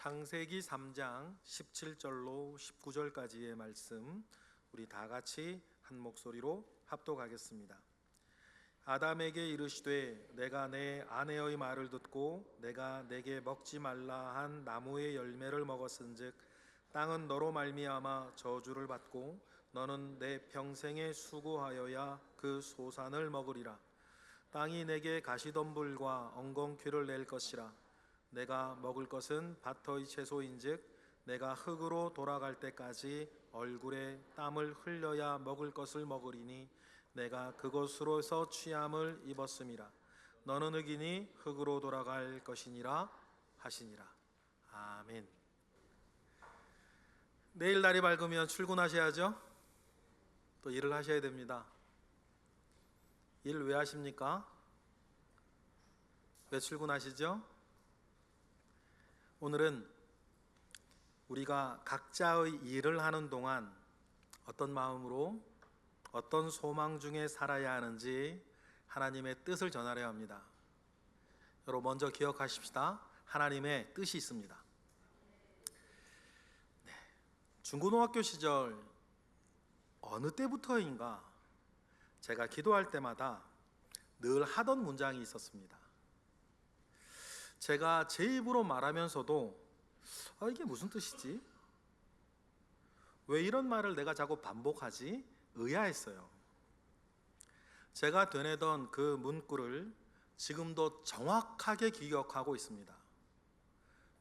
창세기 3장 17절로 19절까지의 말씀 우리 다 같이 한 목소리로 합독하겠습니다. 아담에게 이르시되 내가 내 아내의 말을 듣고 내가 내게 먹지 말라 한 나무의 열매를 먹었은즉 땅은 너로 말미암아 저주를 받고 너는 내 평생에 수고하여야 그 소산을 먹으리라. 땅이 내게 가시덤불과 엉겅퀴를 낼 것이라. 내가 먹을 것은 밭의 채소인즉 내가 흙으로 돌아갈 때까지 얼굴에 땀을 흘려야 먹을 것을 먹으리니 내가 그것으로서 취함을 입었음이라. 너는 흑이니 흙으로 돌아갈 것이니라 하시니라. 아멘. 내일 날이 밝으면 출근하셔야죠. 또 일을 하셔야 됩니다. 일 왜 하십니까? 왜 출근하시죠? 오늘은 우리가 각자의 일을 하는 동안 어떤 마음으로 어떤 소망 중에 살아야 하는지 하나님의 뜻을 전하려 합니다. 여러분 먼저 기억하십시다. 하나님의 뜻이 있습니다. 중고등학교 시절 어느 때부터인가 제가 기도할 때마다 늘 하던 문장이 있었습니다. 제가 제 입으로 말하면서도 이게 무슨 뜻이지? 왜 이런 말을 내가 자꾸 반복하지? 의아했어요. 제가 되뇌던 그 문구를 지금도 정확하게 기억하고 있습니다.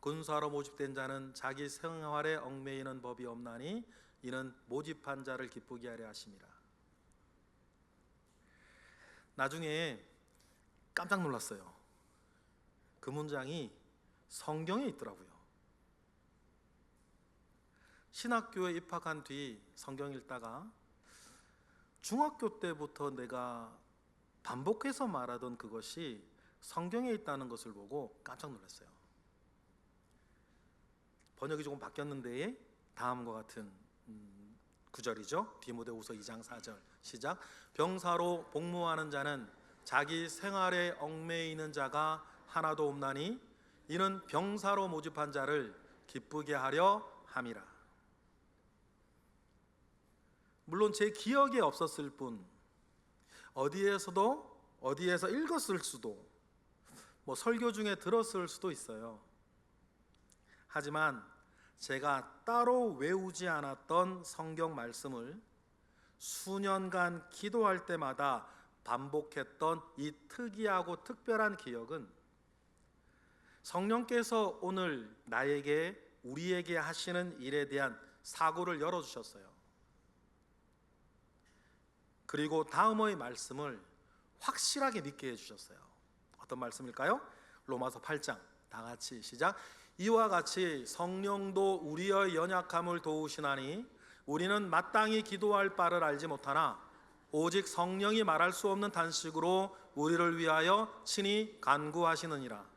군사로 모집된 자는 자기 생활에 얽매이는 법이 없나니 이는 모집한 자를 기쁘게 하려 하심이라. 나중에 깜짝 놀랐어요. 그 문장이 성경에 있더라고요. 신학교에 입학한 뒤 성경 읽다가 중학교 때부터 내가 반복해서 말하던 그것이 성경에 있다는 것을 보고 깜짝 놀랐어요. 번역이 조금 바뀌었는데 다음과 같은 구절이죠. 디모데후서 2장 4절 시작. 병사로 복무하는 자는 자기 생활에 얽매이는 자가 하나도 없나니 이는 병사로 모집한 자를 기쁘게 하려 함이라. 물론 제 기억에 없었을 뿐 어디에서 읽었을 수도 설교 중에 들었을 수도 있어요. 하지만 제가 따로 외우지 않았던 성경 말씀을 수년간 기도할 때마다 반복했던 이 특이하고 특별한 기억은 성령께서 오늘 나에게 우리에게 하시는 일에 대한 사고를 열어주셨어요. 그리고 다음의 말씀을 확실하게 믿게 해주셨어요. 어떤 말씀일까요? 로마서 8장 다 같이 시작. 이와 같이 성령도 우리의 연약함을 도우시나니 우리는 마땅히 기도할 바를 알지 못하나 오직 성령이 말할 수 없는 단식으로 우리를 위하여 친히 간구하시느니라.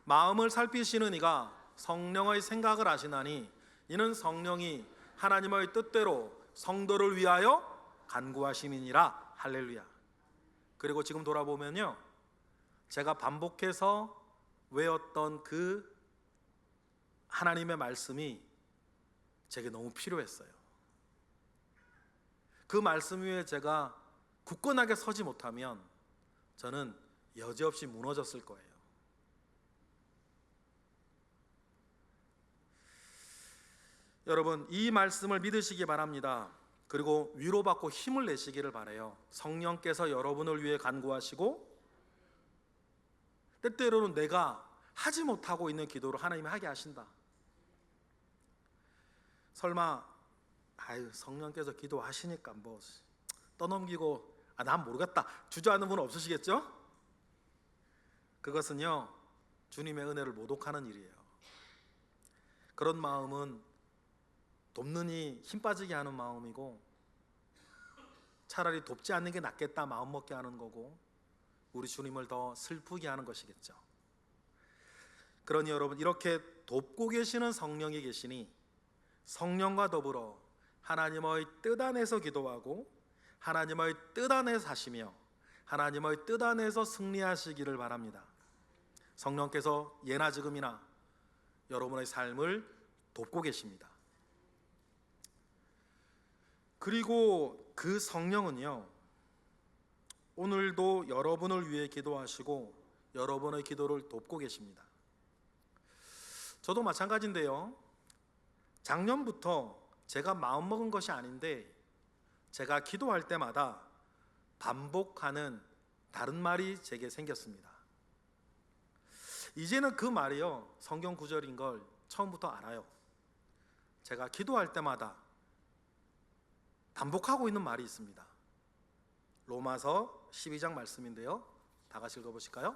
마음을 살피시는 이가 성령의 생각을 아시나니 이는 성령이 하나님의 뜻대로 성도를 위하여 간구하심이니라. 할렐루야. 그리고 지금 돌아보면요, 제가 반복해서 외웠던 그 하나님의 말씀이 제게 너무 필요했어요. 그 말씀 위에 제가 굳건하게 서지 못하면 저는 여지없이 무너졌을 거예요. 여러분 이 말씀을 믿으시기 바랍니다. 그리고 위로받고 힘을 내시기를 바라요. 성령께서 여러분을 위해 간구하시고 때때로는 내가 하지 못하고 있는 기도를 하나님이 하게 하신다. 설마 성령께서 기도하시니까 떠넘기고 난 모르겠다 주저하는 분은 없으시겠죠? 그것은요 주님의 은혜를 모독하는 일이에요. 그런 마음은 돕느니 힘 빠지게 하는 마음이고 차라리 돕지 않는 게 낫겠다 마음먹게 하는 거고 우리 주님을 더 슬프게 하는 것이겠죠. 그러니 여러분 이렇게 돕고 계시는 성령이 계시니 성령과 더불어 하나님의 뜻 안에서 기도하고 하나님의 뜻 안에서 사시며 하나님의 뜻 안에서 승리하시기를 바랍니다. 성령께서 예나 지금이나 여러분의 삶을 돕고 계십니다. 그리고 그 성령은요, 오늘도 여러분을 위해 기도하시고 여러분의 기도를 돕고 계십니다. 저도 마찬가지인데요, 작년부터 제가 마음먹은 것이 아닌데 제가 기도할 때마다 반복하는 다른 말이 제게 생겼습니다. 이제는 그 말이요, 성경 구절인 걸 처음부터 알아요. 제가 기도할 때마다 반복하고 있는 말이 있습니다. 로마서 12장 말씀인데요, 다 같이 읽어보실까요?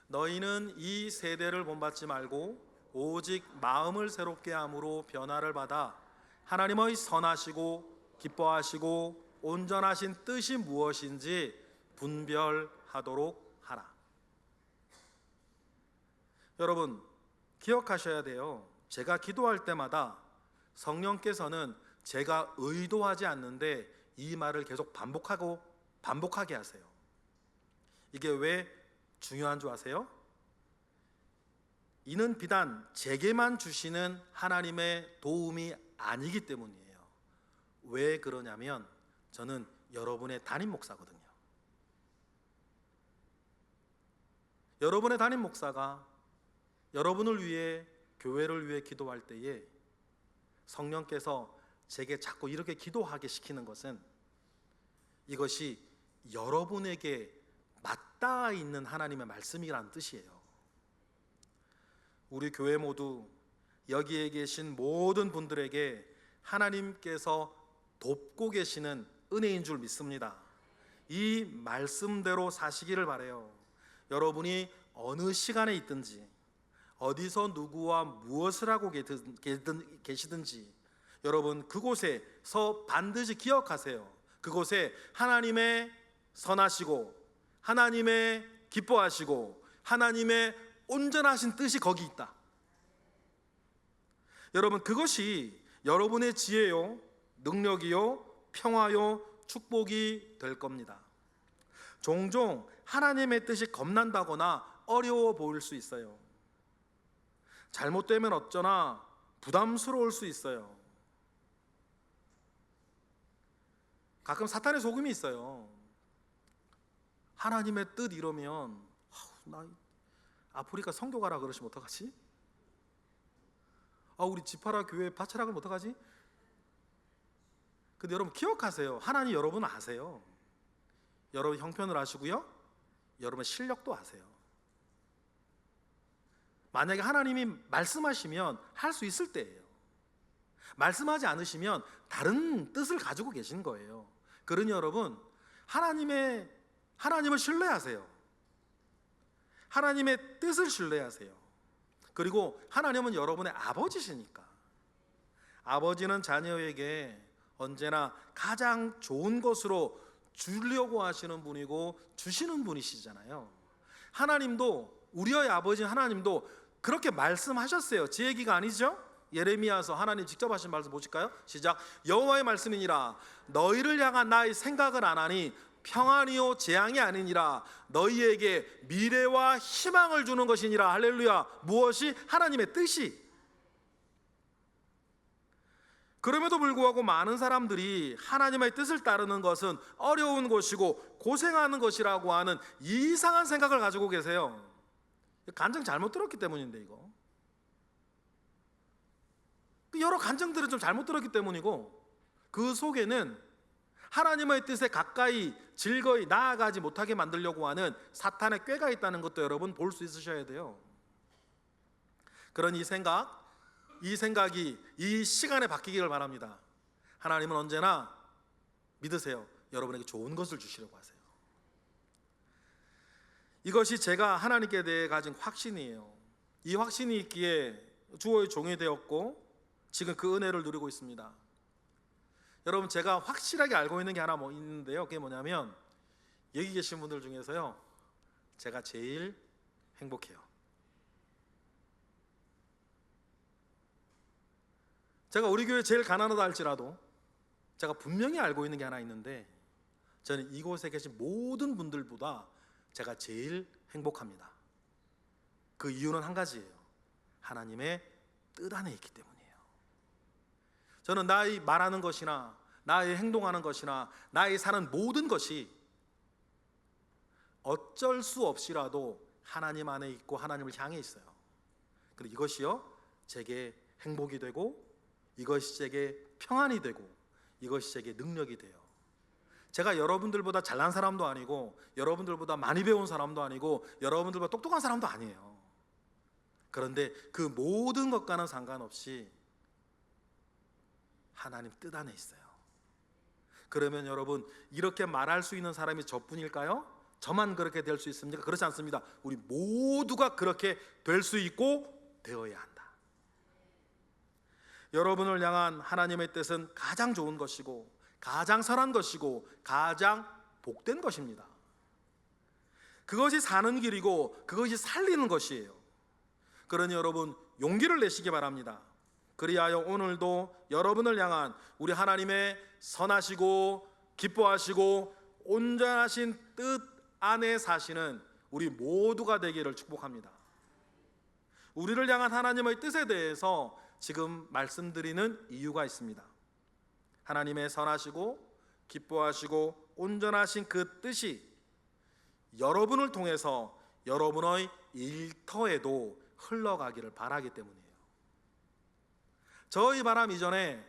너희는 이 세대를 본받지 말고 오직 마음을 새롭게 함으로 변화를 받아 하나님의 선하시고 기뻐하시고 온전하신 뜻이 무엇인지 분별하도록 하라. 여러분, 기억하셔야 돼요. 제가 기도할 때마다 성령께서는 제가 의도하지 않는데 이 말을 계속 반복하게 하세요. 이게 왜 중요한 줄 아세요? 이는 비단 제게만 주시는 하나님의 도움이 아니기 때문이에요. 왜 그러냐면 저는 여러분의 담임 목사거든요. 여러분의 담임 목사가 여러분을 위해, 교회를 위해 기도할 때에 성령께서 제게 자꾸 이렇게 기도하게 시키는 것은 이것이 여러분에게 맞닿아 있는 하나님의 말씀이라는 뜻이에요. 우리 교회 모두 여기에 계신 모든 분들에게 하나님께서 돕고 계시는 은혜인 줄 믿습니다. 이 말씀대로 사시기를 바라요. 여러분이 어느 시간에 있든지 어디서 누구와 무엇을 하고 계시든지 여러분 그곳에서 반드시 기억하세요. 그곳에 하나님의 선하시고 하나님의 기뻐하시고 하나님의 온전하신 뜻이 거기 있다. 여러분 그것이 여러분의 지혜요, 능력이요, 평화요, 축복이 될 겁니다. 종종 하나님의 뜻이 겁난다거나 어려워 보일 수 있어요. 잘못되면 어쩌나 부담스러울 수 있어요. 가끔 사탄의 속임이 있어요. 하나님의 뜻 이러면 나 아프리카 선교 가라 그러시면 어떡하지? 우리 지파라 교회 바치라 그러면 어떡하지? 근데 여러분 기억하세요. 하나님 여러분 아세요. 여러분 형편을 아시고요, 여러분 실력도 아세요. 만약에 하나님이 말씀하시면 할 수 있을 때예요. 말씀하지 않으시면 다른 뜻을 가지고 계신 거예요. 그러니 여러분 하나님을 신뢰하세요. 하나님의 뜻을 신뢰하세요. 그리고 하나님은 여러분의 아버지시니까 아버지는 자녀에게 언제나 가장 좋은 것으로 주려고 하시는 분이고 주시는 분이시잖아요. 하나님도, 우리의 아버지 하나님도 그렇게 말씀하셨어요. 제 얘기가 아니죠? 예레미야서 하나님 직접 하신 말씀 보실까요? 시작. 여호와의 말씀이니라 너희를 향한 나의 생각을 안 하니 평안이요 재앙이 아니니라 너희에게 미래와 희망을 주는 것이니라. 할렐루야. 무엇이? 하나님의 뜻이. 그럼에도 불구하고 많은 사람들이 하나님의 뜻을 따르는 것은 어려운 것이고 고생하는 것이라고 하는 이상한 생각을 가지고 계세요. 간증 잘못 들었기 때문인데, 이거 여러 간증들은 좀 잘못 들었기 때문이고 그 속에는 하나님의 뜻에 가까이 즐거이 나아가지 못하게 만들려고 하는 사탄의 꾀가 있다는 것도 여러분 볼 수 있으셔야 돼요. 그런 이 생각이 이 시간에 바뀌기를 바랍니다. 하나님은 언제나 믿으세요. 여러분에게 좋은 것을 주시려고 하세요. 이것이 제가 하나님께 대해 가진 확신이에요. 이 확신이 있기에 주의 종이 되었고 지금 그 은혜를 누리고 있습니다. 여러분 제가 확실하게 알고 있는 게 하나 있는데요. 그게 뭐냐면 여기 계신 분들 중에서요 제가 제일 행복해요. 제가 우리 교회 제일 가난하다 할지라도 제가 분명히 알고 있는 게 하나 있는데 저는 이곳에 계신 모든 분들보다 제가 제일 행복합니다. 그 이유는 한 가지예요. 하나님의 뜻 안에 있기 때문이에요. 저는 나의 말하는 것이나 나의 행동하는 것이나 나의 사는 모든 것이 어쩔 수 없이라도 하나님 안에 있고 하나님을 향해 있어요. 그리고 이것이요 제게 행복이 되고, 이것이 제게 평안이 되고, 이것이 제게 능력이 돼요. 제가 여러분들보다 잘난 사람도 아니고, 여러분들보다 많이 배운 사람도 아니고, 여러분들보다 똑똑한 사람도 아니에요. 그런데 그 모든 것과는 상관없이 하나님 뜻 안에 있어요. 그러면 여러분, 이렇게 말할 수 있는 사람이 저뿐일까요? 저만 그렇게 될 수 있습니까? 그렇지 않습니다. 우리 모두가 그렇게 될 수 있고 되어야 한다. 여러분을 향한 하나님의 뜻은 가장 좋은 것이고, 가장 선한 것이고, 가장 복된 것입니다. 그것이 사는 길이고, 그것이 살리는 것이에요. 그러니 여러분, 용기를 내시기 바랍니다. 그리하여 오늘도 여러분을 향한 우리 하나님의 선하시고 기뻐하시고 온전하신 뜻 안에 사시는 우리 모두가 되기를 축복합니다. 우리를 향한 하나님의 뜻에 대해서 지금 말씀드리는 이유가 있습니다. 하나님의 선하시고 기뻐하시고 온전하신 그 뜻이 여러분을 통해서 여러분의 일터에도 흘러가기를 바라기 때문이에요. 저희 바람 이전에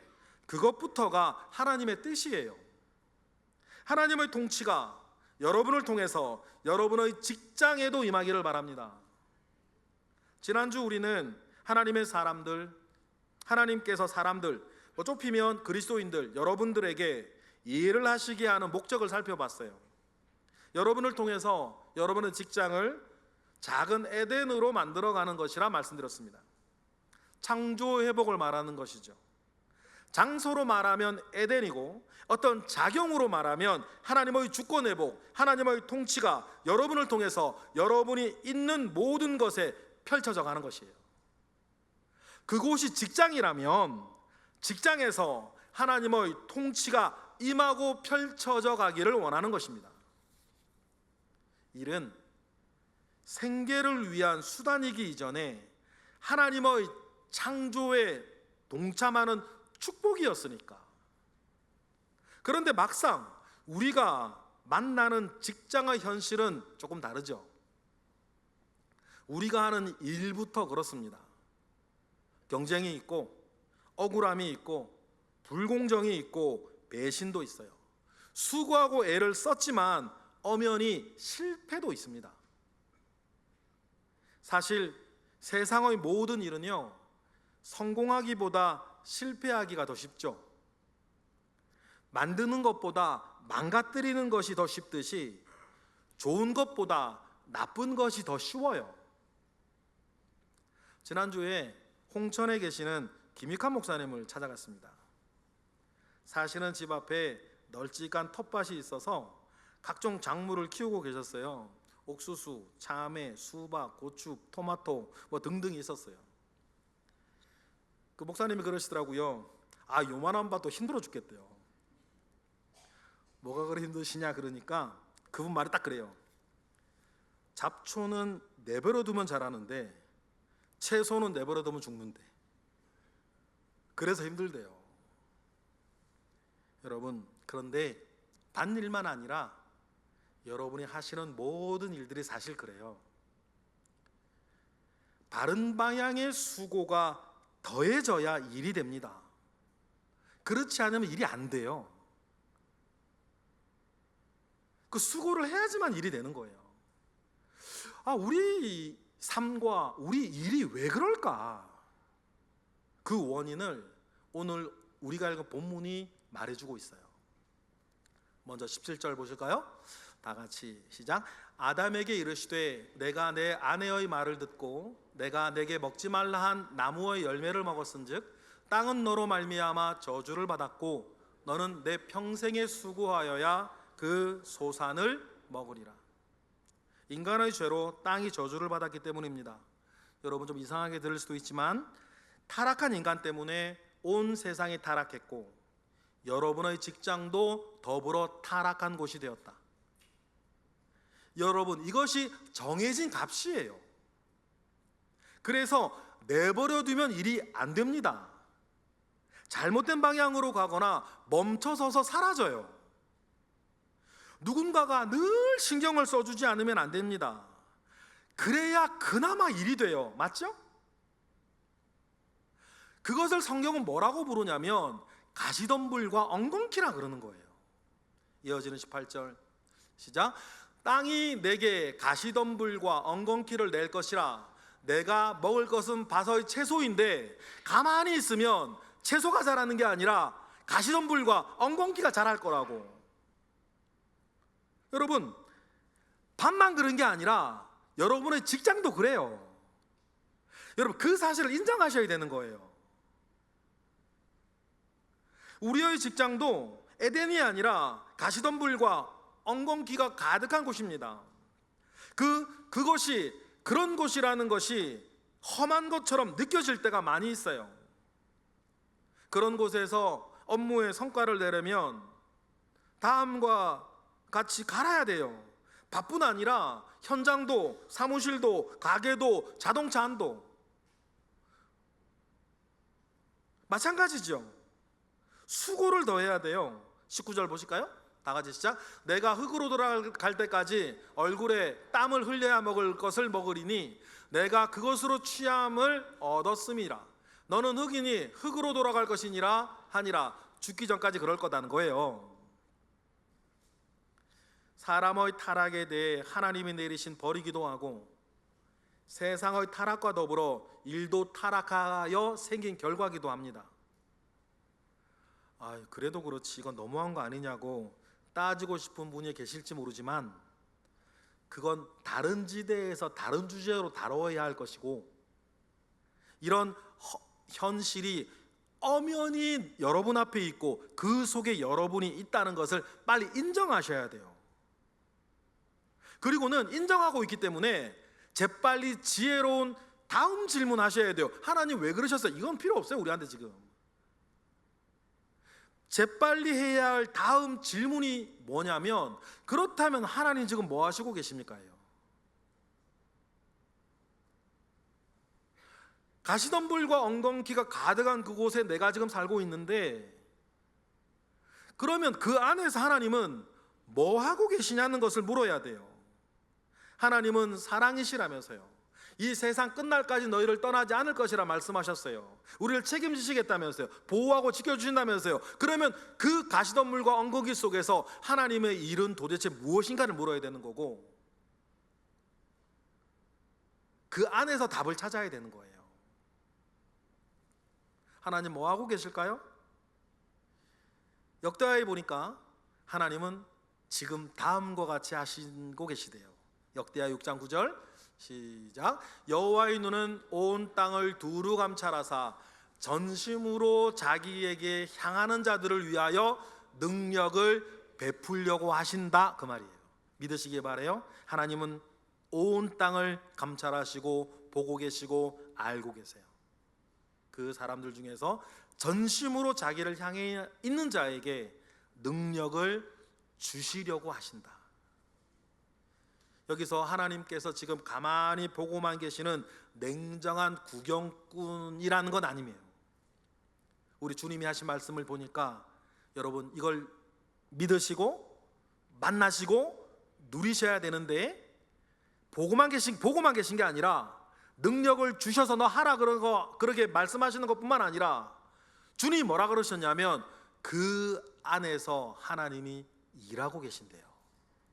그것부터가 하나님의 뜻이에요. 하나님의 통치가 여러분을 통해서 여러분의 직장에도 임하기를 바랍니다. 지난주 우리는 하나님의 사람들, 하나님께서 사람들, 좁히면 그리스도인들, 여러분들에게 일을 하시게 하는 목적을 살펴봤어요. 여러분을 통해서 여러분의 직장을 작은 에덴으로 만들어가는 것이라 말씀드렸습니다. 창조 회복을 말하는 것이죠. 장소로 말하면 에덴이고, 어떤 작용으로 말하면 하나님의 주권 회복, 하나님의 통치가 여러분을 통해서 여러분이 있는 모든 것에 펼쳐져 가는 것이에요. 그곳이 직장이라면 직장에서 하나님의 통치가 임하고 펼쳐져 가기를 원하는 것입니다. 일은 생계를 위한 수단이기 이전에 하나님의 창조에 동참하는 축복이었으니까. 그런데 막상 우리가 만나는 직장의 현실은 조금 다르죠. 우리가 하는 일부터 그렇습니다. 경쟁이 있고, 억울함이 있고, 불공정이 있고, 배신도 있어요. 수고하고 애를 썼지만 엄연히 실패도 있습니다. 사실 세상의 모든 일은요, 성공하기보다 실패하기가 더 쉽죠. 만드는 것보다 망가뜨리는 것이 더 쉽듯이 좋은 것보다 나쁜 것이 더 쉬워요. 지난주에 홍천에 계시는 김익환 목사님을 찾아갔습니다. 사실은 집 앞에 널찍한 텃밭이 있어서 각종 작물을 키우고 계셨어요. 옥수수, 참외, 수박, 고추, 토마토 등등이 있었어요. 그 목사님이 그러시더라고요. 요만한 밭도 힘들어 죽겠대요. 뭐가 그리 힘드시냐 그러니까 그분 말이 딱 그래요. 잡초는 내버려 두면 자라는데 채소는 내버려 두면 죽는데, 그래서 힘들대요. 여러분, 그런데 밭일만 아니라 여러분이 하시는 모든 일들이 사실 그래요. 바른 방향의 수고가 더해져야 일이 됩니다. 그렇지 않으면 일이 안 돼요. 그 수고를 해야지만 일이 되는 거예요. 우리 삶과 우리 일이 왜 그럴까? 그 원인을 오늘 우리가 읽은 본문이 말해주고 있어요. 먼저 17절 보실까요? 다 같이 시작. 아담에게 이르시되 내가 내 아내의 말을 듣고 내가 내게 먹지 말라 한 나무의 열매를 먹었은즉 땅은 너로 말미암아 저주를 받았고 너는 내 평생에 수고하여야 그 소산을 먹으리라. 인간의 죄로 땅이 저주를 받았기 때문입니다. 여러분, 좀 이상하게 들릴 수도 있지만 타락한 인간 때문에 온 세상이 타락했고 여러분의 직장도 더불어 타락한 곳이 되었다. 여러분, 이것이 정해진 값이에요. 그래서 내버려두면 일이 안 됩니다. 잘못된 방향으로 가거나 멈춰서서 사라져요. 누군가가 늘 신경을 써주지 않으면 안 됩니다. 그래야 그나마 일이 돼요. 맞죠? 그것을 성경은 뭐라고 부르냐면 가시덤불과 엉겅퀴라 그러는 거예요. 이어지는 18절 시작. 땅이 내게 가시덤불과 엉겅퀴를 낼 것이라. 내가 먹을 것은 바서의 채소인데 가만히 있으면 채소가 자라는 게 아니라 가시덤불과 엉겅퀴가 자랄 거라고. 여러분, 밥만 그런 게 아니라 여러분의 직장도 그래요. 여러분, 그 사실을 인정하셔야 되는 거예요. 우리의 직장도 에덴이 아니라 가시덤불과 엉겅퀴가 가득한 곳입니다. 그것이 그런 곳이라는 것이 험한 것처럼 느껴질 때가 많이 있어요. 그런 곳에서 업무의 성과를 내려면 다음과 같이 갈아야 돼요. 밥뿐 아니라 현장도, 사무실도, 가게도, 자동차 안도 마찬가지죠. 수고를 더해야 돼요. 19절 보실까요? 다 같이 시작. 내가 흙으로 돌아갈 때까지 얼굴에 땀을 흘려야 먹을 것을 먹으리니 내가 그것으로 취함을 얻었음이라. 너는 흙이니 흙으로 돌아갈 것이니라 하니라. 죽기 전까지 그럴 거다는 거예요. 사람의 타락에 대해 하나님이 내리신 벌이기도 하고 세상의 타락과 더불어 일도 타락하여 생긴 결과기도 합니다. 그래도 그렇지 이건 너무한 거 아니냐고 따지고 싶은 분이 계실지 모르지만 그건 다른 지대에서 다른 주제로 다뤄야 할 것이고 이런 현실이 엄연히 여러분 앞에 있고 그 속에 여러분이 있다는 것을 빨리 인정하셔야 돼요. 그리고는 인정하고 있기 때문에 재빨리 지혜로운 다음 질문 하셔야 돼요. 하나님 왜 그러셨어요? 이건 필요 없어요. 우리한테 지금 재빨리 해야 할 다음 질문이 뭐냐면 그렇다면 하나님 지금 뭐 하시고 계십니까? 가시덤불과 엉겅퀴가 가득한 그곳에 내가 지금 살고 있는데 그러면 그 안에서 하나님은 뭐 하고 계시냐는 것을 물어야 돼요. 하나님은 사랑이시라면서요. 이 세상 끝날까지 너희를 떠나지 않을 것이라 말씀하셨어요. 우리를 책임지시겠다면서요. 보호하고 지켜주신다면서요. 그러면 그 가시덤불과 엉겅퀴 속에서 하나님의 일은 도대체 무엇인가를 물어야 되는 거고 그 안에서 답을 찾아야 되는 거예요. 하나님 뭐 하고 계실까요? 역대하에 보니까 하나님은 지금 다음과 같이 하시고 계시대요. 역대하 6장 9절 시작. 여호와의 눈은 온 땅을 두루 감찰하사 전심으로 자기에게 향하는 자들을 위하여 능력을 베풀려고 하신다 그 말이에요. 믿으시기 바라요. 하나님은 온 땅을 감찰하시고 보고 계시고 알고 계세요. 그 사람들 중에서 전심으로 자기를 향해 있는 자에게 능력을 주시려고 하신다. 여기서 하나님께서 지금 가만히 보고만 계시는 냉정한 구경꾼이라는 건 아니에요. 우리 주님이 하신 말씀을 보니까 여러분 이걸 믿으시고 만나시고 누리셔야 되는데 보고만 계신 게 아니라 능력을 주셔서 너 하라 그렇게 말씀하시는 것뿐만 아니라 주님이 뭐라 그러셨냐면 그 안에서 하나님이 일하고 계신대요.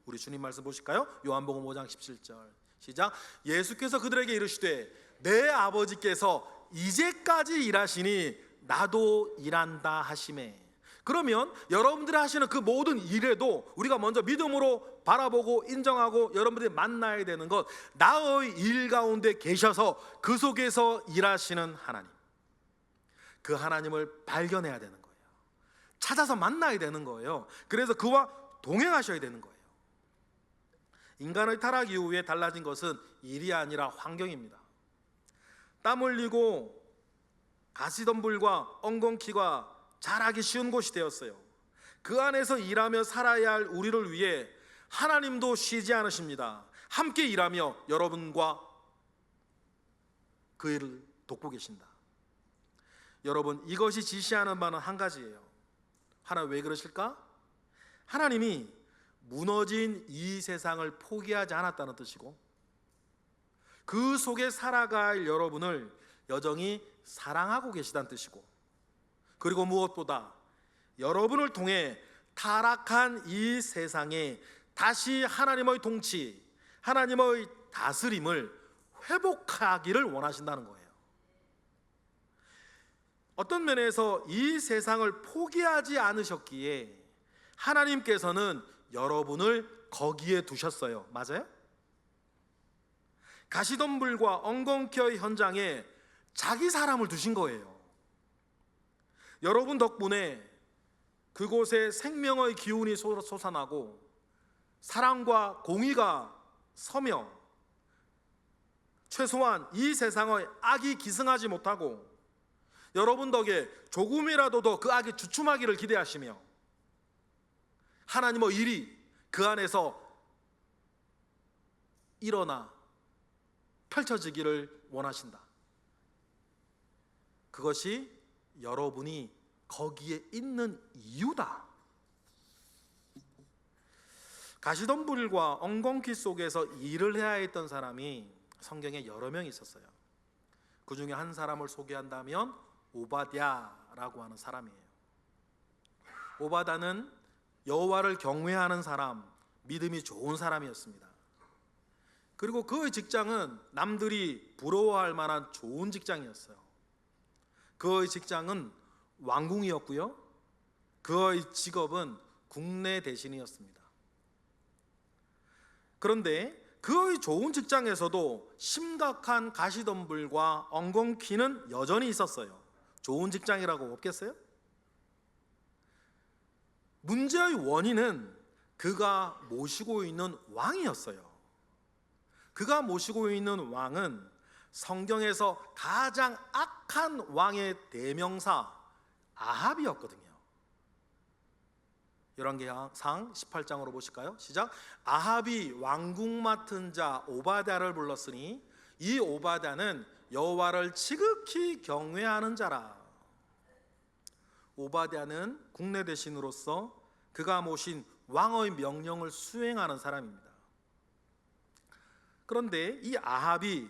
우리 주님 말씀 보실까요? 요한복음 5장 17절 시작. 예수께서 그들에게 이르시되 내 아버지께서 이제까지 일하시니 나도 일한다 하시매. 그러면 여러분들이 하시는 그 모든 일에도 우리가 먼저 믿음으로 바라보고 인정하고 여러분들이 만나야 되는 것, 나의 일 가운데 계셔서 그 속에서 일하시는 하나님, 그 하나님을 발견해야 되는 거예요. 찾아서 만나야 되는 거예요. 그래서 그와 동행하셔야 되는 거예요. 인간의 타락 이후에 달라진 것은 일이 아니라 환경입니다. 땀 흘리고 가시덤불과 엉겅퀴가 자라기 쉬운 곳이 되었어요. 그 안에서 일하며 살아야 할 우리를 위해 하나님도 쉬지 않으십니다. 함께 일하며 여러분과 그 일을 돕고 계신다. 여러분, 이것이 지시하는 바는 한 가지예요. 하나님 왜 그러실까? 하나님이 무너진 이 세상을 포기하지 않았다는 뜻이고, 그 속에 살아갈 여러분을 여전히 사랑하고 계시다는 뜻이고, 그리고 무엇보다 여러분을 통해 타락한 이 세상에 다시 하나님의 통치, 하나님의 다스림을 회복하기를 원하신다는 거예요. 어떤 면에서 이 세상을 포기하지 않으셨기에 하나님께서는 여러분을 거기에 두셨어요. 맞아요? 가시덤불과 엉겅퀴의 현장에 자기 사람을 두신 거예요. 여러분 덕분에 그곳에 생명의 기운이 솟아나고 사랑과 공의가 서며 최소한 이 세상의 악이 기승하지 못하고 여러분 덕에 조금이라도 더 그 악이 주춤하기를 기대하시며 하나님의 일이 그 안에서 일어나 펼쳐지기를 원하신다. 그것이 여러분이 거기에 있는 이유다. 가시덤불과 엉겅퀴 속에서 일을 해야 했던 사람이 성경에 여러 명 있었어요. 그 중에 한 사람을 소개한다면 오바댜라고 하는 사람이에요. 오바댜는 여호와를 경외하는 사람, 믿음이 좋은 사람이었습니다. 그리고 그의 직장은 남들이 부러워할 만한 좋은 직장이었어요. 그의 직장은 왕궁이었고요, 그의 직업은 국내 대신이었습니다. 그런데 그의 좋은 직장에서도 심각한 가시덤불과 엉겅퀴는 여전히 있었어요. 좋은 직장이라고 없겠어요? 문제의 원인은 그가 모시고 있는 왕이었어요. 그가 모시고 있는 왕은 성경에서 가장 악한 왕의 대명사 아합이었거든요. 열왕기상 18장으로 보실까요? 시작. 아합이 왕궁 맡은 자 오바댜를 불렀으니 이 오바댜는 여호와를 지극히 경외하는 자라. 오바댜는 국내 대신으로서 그가 모신 왕의 명령을 수행하는 사람입니다. 그런데 이 아합이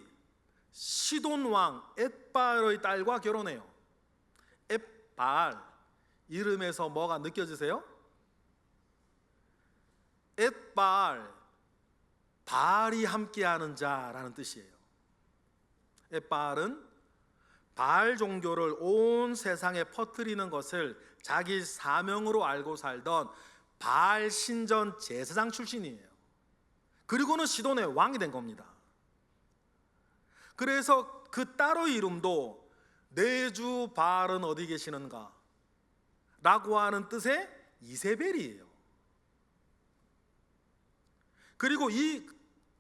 시돈 왕 엣바알의 딸과 결혼해요. 엣바알, 이름에서 뭐가 느껴지세요? 엣바알, 바알이 함께하는 자라는 뜻이에요. 엣바알은 바알 종교를 온 세상에 퍼뜨리는 것을 자기 사명으로 알고 살던 바알 신전 제사장 출신이에요. 그리고는 시돈의 왕이 된 겁니다. 그래서 그 딸의 이름도 내주 바알은 어디 계시는가 라고 하는 뜻의 이세벨이에요. 그리고 이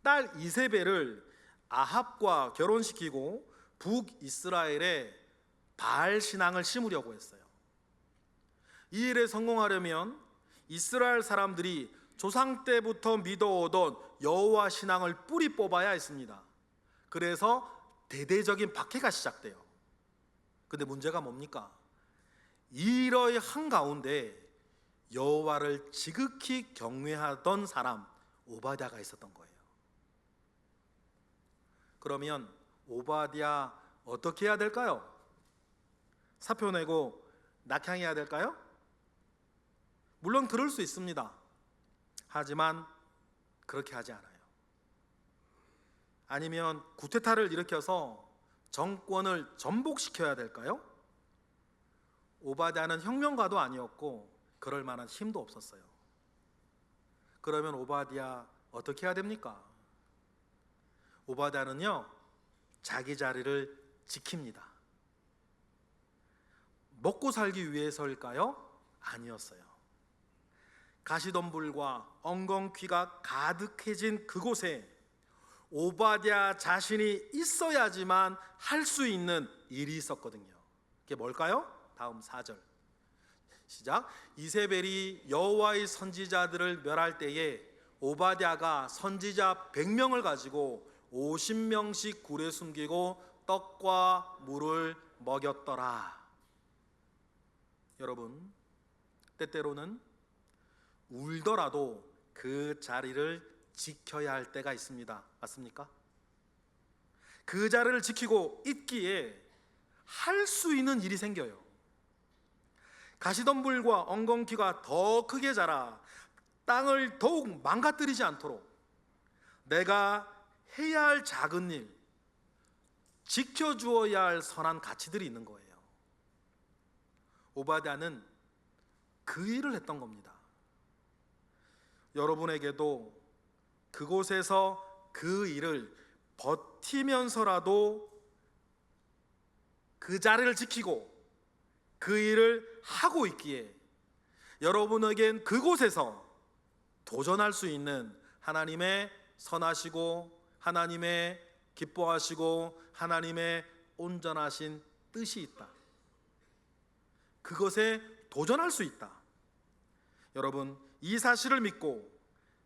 딸 이세벨을 아합과 결혼시키고 북이스라엘에 바알 신앙을 심으려고 했어요. 이 일에 성공하려면 이스라엘 사람들이 조상 때부터 믿어오던 여호와 신앙을 뿌리 뽑아야 했습니다. 그래서 대대적인 박해가 시작돼요. 근데 문제가 뭡니까? 이러의 한가운데 여호와를 지극히 경외하던 사람 오바댜가 있었던 거예요. 그러면 오바댜 어떻게 해야 될까요? 사표 내고 낙향해야 될까요? 물론 그럴 수 있습니다. 하지만 그렇게 하지 않아요. 아니면 구테타를 일으켜서 정권을 전복시켜야 될까요? 오바댜는 혁명가도 아니었고 그럴 만한 힘도 없었어요. 그러면 오바댜 어떻게 해야 됩니까? 오바댜는요, 자기 자리를 지킵니다. 먹고 살기 위해서일까요? 아니었어요. 가시덤불과 엉겅퀴가 가득해진 그곳에 오바댜 자신이 있어야지만 할 수 있는 일이 있었거든요. 그게 뭘까요? 다음 4절 시작. 이세벨이 여호와의 선지자들을 멸할 때에 오바댜가 선지자 100명을 가지고 50명씩 굴에 숨기고 떡과 물을 먹였더라. 여러분, 때때로는 울더라도 그 자리를 지켜야 할 때가 있습니다. 맞습니까? 그 자리를 지키고 있기에 할 수 있는 일이 생겨요. 가시덤불과 엉겅퀴가 더 크게 자라 땅을 더욱 망가뜨리지 않도록 내가 해야 할 작은 일, 지켜주어야 할 선한 가치들이 있는 거예요. 오바댜는 그 일을 했던 겁니다. 여러분에게도 그곳에서 그 일을 버티면서라도 그 자리를 지키고 그 일을 하고 있기에 여러분에겐 그곳에서 도전할 수 있는 하나님의 선하시고 하나님의 기뻐하시고 하나님의 온전하신 뜻이 있다. 그것에 도전할 수 있다. 여러분, 이 사실을 믿고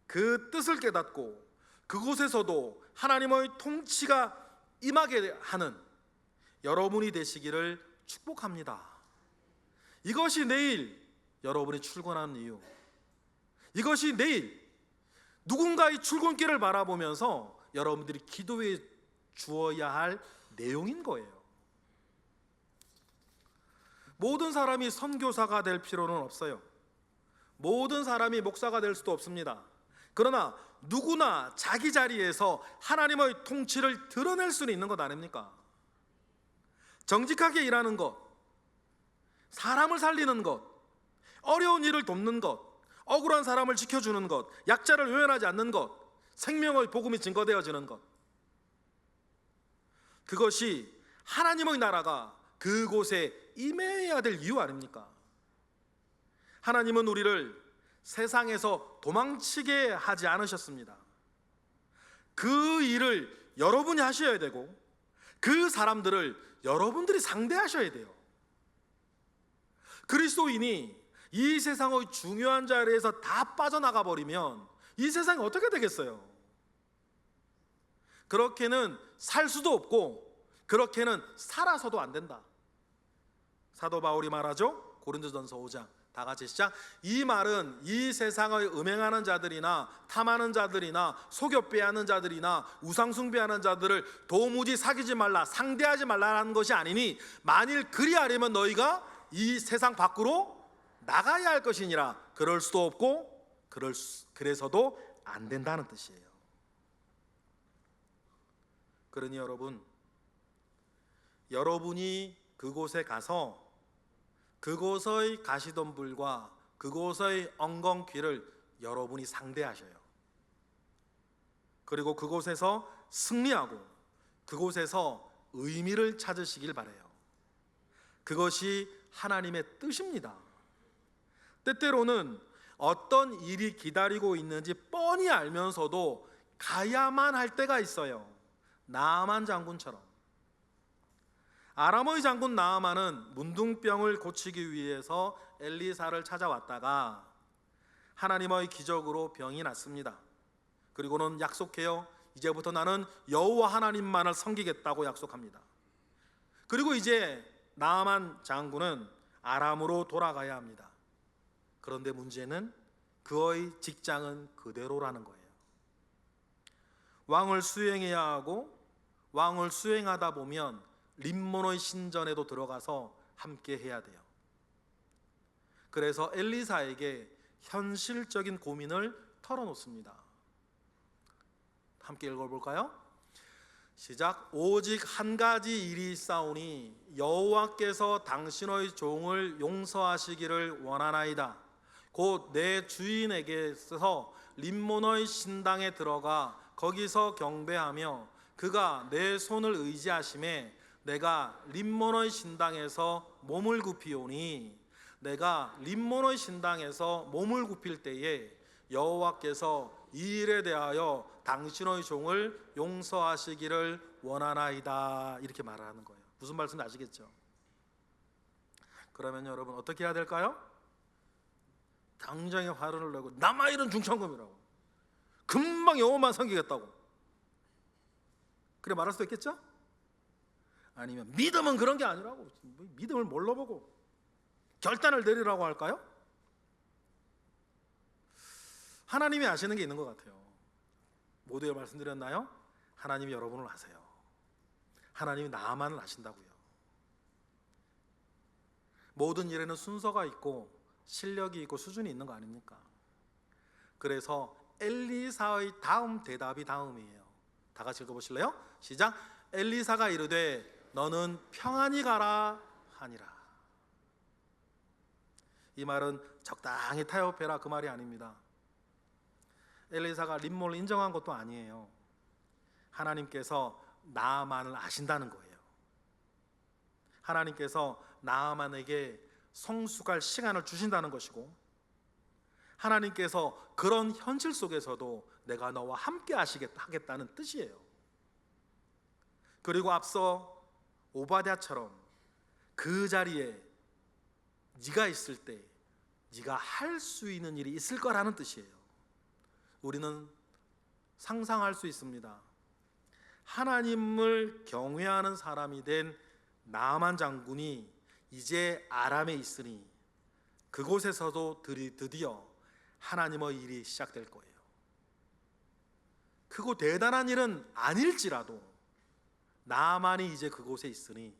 그 뜻을 깨닫고 그곳에서도 하나님의 통치가 임하게 하는 여러분이 되시기를 축복합니다. 이것이 내일 여러분이 출근하는 이유, 이것이 내일 누군가의 출근길을 바라보면서 여러분들이 기도해 주어야 할 내용인 거예요. 모든 사람이 선교사가 될 필요는 없어요. 모든 사람이 목사가 될 수도 없습니다. 그러나 누구나 자기 자리에서 하나님의 통치를 드러낼 수는 있는 것 아닙니까? 정직하게 일하는 것, 사람을 살리는 것, 어려운 일을 돕는 것, 억울한 사람을 지켜주는 것, 약자를 외면하지 않는 것, 생명의 복음이 증거되어지는 것, 그것이 하나님의 나라가 그곳에 임해야 될 이유 아닙니까? 하나님은 우리를 세상에서 도망치게 하지 않으셨습니다. 그 일을 여러분이 하셔야 되고 그 사람들을 여러분들이 상대하셔야 돼요. 그리스도인이 이 세상의 중요한 자리에서 다 빠져나가 버리면 이 세상이 어떻게 되겠어요? 그렇게는 살 수도 없고 그렇게는 살아서도 안 된다. 사도 바울이 말하죠. 고린도전서 5장 다 같이 시작. 이 말은 이 세상의 음행하는 자들이나 탐하는 자들이나 속여 빼앗는 자들이나 우상 숭배하는 자들을 도무지 사귀지 말라, 상대하지 말라는 것이 아니니 만일 그리하려면 너희가 이 세상 밖으로 나가야 할 것이니라. 그럴 수도 없고 그래서도 안 된다는 뜻이에요. 그러니 여러분이 그곳에 가서 그곳의 가시덤불과 그곳의 엉겅퀴를 여러분이 상대하셔요. 그리고 그곳에서 승리하고 그곳에서 의미를 찾으시길 바라요. 그것이 하나님의 뜻입니다. 때때로는 어떤 일이 기다리고 있는지 뻔히 알면서도 가야만 할 때가 있어요. 나아만 장군처럼. 아람의 장군 나아만은 문둥병을 고치기 위해서 엘리사를 찾아왔다가 하나님의 기적으로 병이 났습니다. 그리고는 약속해요. 이제부터 나는 여호와 하나님만을 섬기겠다고 약속합니다. 그리고 이제 나아만 장군은 아람으로 돌아가야 합니다. 그런데 문제는 그의 직장은 그대로라는 거예요. 왕을 수행해야 하고 왕을 수행하다 보면 림몬의 신전에도 들어가서 함께 해야 돼요. 그래서 엘리사에게 현실적인 고민을 털어놓습니다. 함께 읽어볼까요? 시작. 오직 한 가지 일이 있사오니 여호와께서 당신의 종을 용서하시기를 원하나이다. 곧 내 주인에게서 림몬의 신당에 들어가 거기서 경배하며 그가 내 손을 의지하심에 내가 림몬의 신당에서 몸을 굽히오니 내가 림몬의 신당에서 몸을 굽힐 때에 여호와께서 이 일에 대하여 당신의 종을 용서하시기를 원하나이다. 이렇게 말하는 거예요. 무슨 말씀인지 아시겠죠? 그러면 여러분 어떻게 해야 될까요? 당장에 화를 내고 남아 이런 중천금이라고 금방 여호와만 섬기겠다고 그래 말할 수도 있겠죠? 아니면 믿음은 그런 게 아니라고, 믿음을 뭘로 보고 결단을 내리라고 할까요? 하나님이 아시는 게 있는 것 같아요. 모두에 말씀드렸나요? 하나님이 여러분을 아세요. 하나님이 나만을 아신다고요. 모든 일에는 순서가 있고 실력이 있고 수준이 있는 거 아닙니까? 그래서 엘리사의 다음 대답이 다음이에요. 다 같이 읽어보실래요? 시작. 엘리사가 이르되 너는 평안히 가라 하니라. 이 말은 적당히 타협해라 그 말이 아닙니다. 엘리사가 림몰을 인정한 것도 아니에요. 하나님께서 나아만을 아신다는 거예요. 하나님께서 나아만에게 성숙할 시간을 주신다는 것이고, 하나님께서 그런 현실 속에서도 내가 너와 함께 하겠다는 뜻이에요. 그리고 앞서 오바댜처럼 그 자리에 네가 있을 때 네가 할 수 있는 일이 있을 거라는 뜻이에요. 우리는 상상할 수 있습니다. 하나님을 경외하는 사람이 된 나아만 장군이 이제 아람에 있으니 그곳에서도 드디어 하나님의 일이 시작될 거예요. 크고 대단한 일은 아닐지라도 나아만이 이제 그곳에 있으니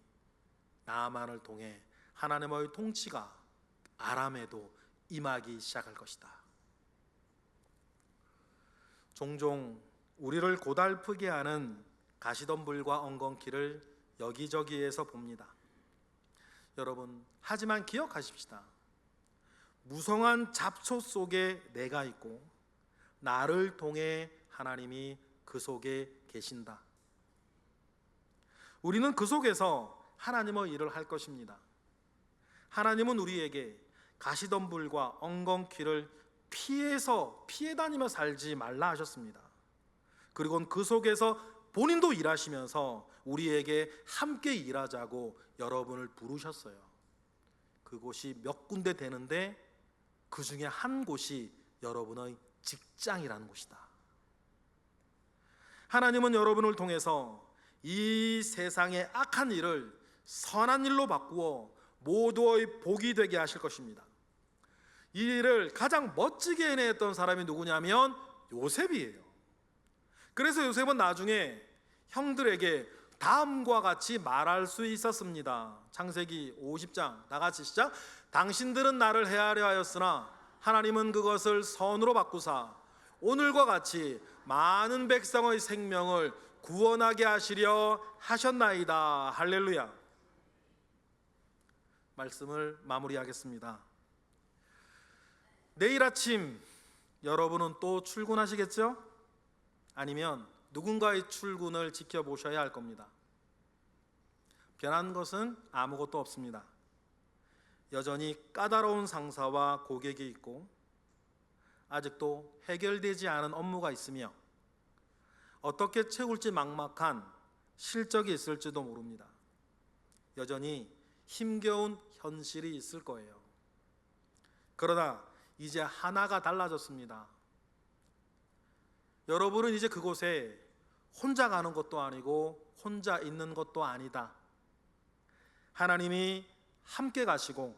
나아만을 통해 하나님의 통치가 아람에도 임하기 시작할 것이다. 종종 우리를 고달프게 하는 가시덤불과 엉겅퀴를 여기저기에서 봅니다. 여러분, 하지만 기억하십시다. 무성한 잡초 속에 내가 있고 나를 통해 하나님이 그 속에 계신다. 우리는 그 속에서 하나님의 일을 할 것입니다. 하나님은 우리에게 가시덤불과 엉겅퀴를 피해 다니며 살지 말라 하셨습니다. 그리고 그 속에서 본인도 일하시면서 우리에게 함께 일하자고 여러분을 부르셨어요. 그곳이 몇 군데 되는데 그 중에 한 곳이 여러분의 직장이라는 곳이다. 하나님은 여러분을 통해서 이 세상의 악한 일을 선한 일로 바꾸어 모두의 복이 되게 하실 것입니다. 이 일을 가장 멋지게 해냈던 사람이 누구냐면 요셉이에요. 그래서 요셉은 나중에 형들에게 다음과 같이 말할 수 있었습니다. 창세기 50장 다 같이 시작. 당신들은 나를 해하려 하였으나 하나님은 그것을 선으로 바꾸사 오늘과 같이 많은 백성의 생명을 구원하게 하시려 하셨나이다. 할렐루야. 말씀을 마무리하겠습니다. 내일 아침 여러분은 또 출근하시겠죠? 아니면 누군가의 출근을 지켜보셔야 할 겁니다. 변한 것은 아무것도 없습니다. 여전히 까다로운 상사와 고객이 있고 아직도 해결되지 않은 업무가 있으며 어떻게 채울지 막막한 실적이 있을지도 모릅니다. 여전히 힘겨운 현실이 있을 거예요. 그러나 이제 하나가 달라졌습니다. 여러분은 이제 그곳에 혼자 가는 것도 아니고 혼자 있는 것도 아니다. 하나님이 함께 가시고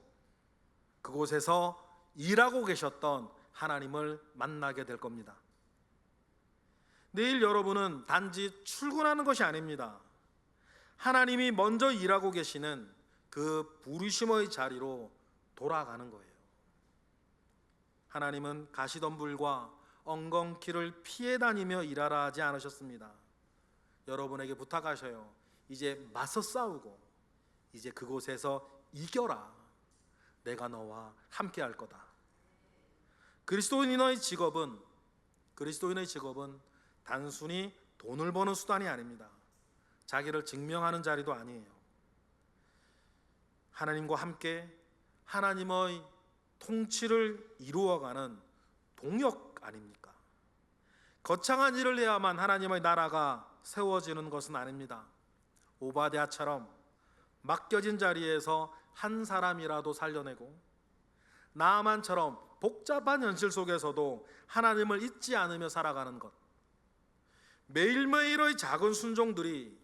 그곳에서 일하고 계셨던 하나님을 만나게 될 겁니다. 내일 여러분은 단지 출근하는 것이 아닙니다. 하나님이 먼저 일하고 계시는 그 부르심의 자리로 돌아가는 거예요. 하나님은 가시덤불과 엉겅퀴를 피해 다니며 일하라 하지 않으셨습니다. 여러분에게 부탁하셔요. 이제 맞서 싸우고 이제 그곳에서 이겨라. 내가 너와 함께 할 거다. 그리스도인의 직업은 단순히 돈을 버는 수단이 아닙니다. 자기를 증명하는 자리도 아니에요. 하나님과 함께 하나님의 통치를 이루어가는 동역 아닙니까? 거창한 일을 해야만 하나님의 나라가 세워지는 것은 아닙니다. 오바댜처럼 맡겨진 자리에서 한 사람이라도 살려내고 나아만처럼 복잡한 현실 속에서도 하나님을 잊지 않으며 살아가는 것, 매일매일의 작은 순종들이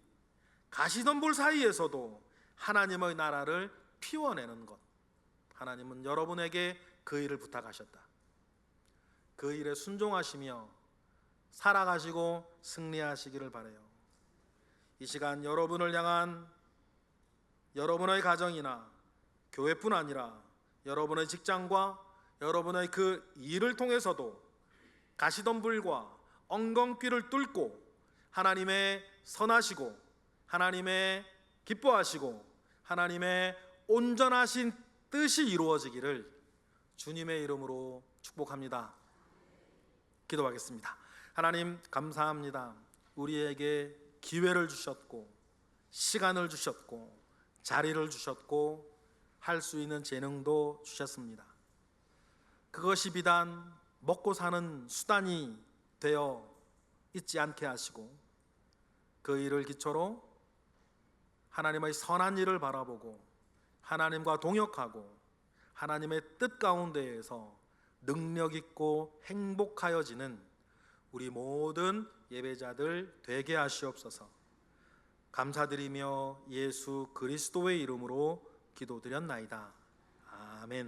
가시덤불 사이에서도 하나님의 나라를 피워내는 것, 하나님은 여러분에게 그 일을 부탁하셨다. 그 일에 순종하시며 살아가시고 승리하시기를 바라요. 이 시간 여러분을 향한 여러분의 가정이나 교회뿐 아니라 여러분의 직장과 여러분의 그 일을 통해서도 가시덤불과 엉겅퀴를 뚫고 하나님의 선하시고 하나님의 기뻐하시고 하나님의 온전하신 뜻이 이루어지기를 주님의 이름으로 축복합니다. 기도하겠습니다. 하나님 감사합니다. 우리에게 기회를 주셨고 시간을 주셨고 자리를 주셨고 할 수 있는 재능도 주셨습니다. 그것이 비단 먹고 사는 수단이 되어 있지 않게 하시고 그 일을 기초로 하나님의 선한 일을 바라보고 하나님과 동역하고 하나님의 뜻 가운데에서 능력 있고 행복하여지는 우리 모든 예배자들 되게 하시옵소서. 감사드리며 예수 그리스도의 이름으로 기도드렸나이다. 아멘.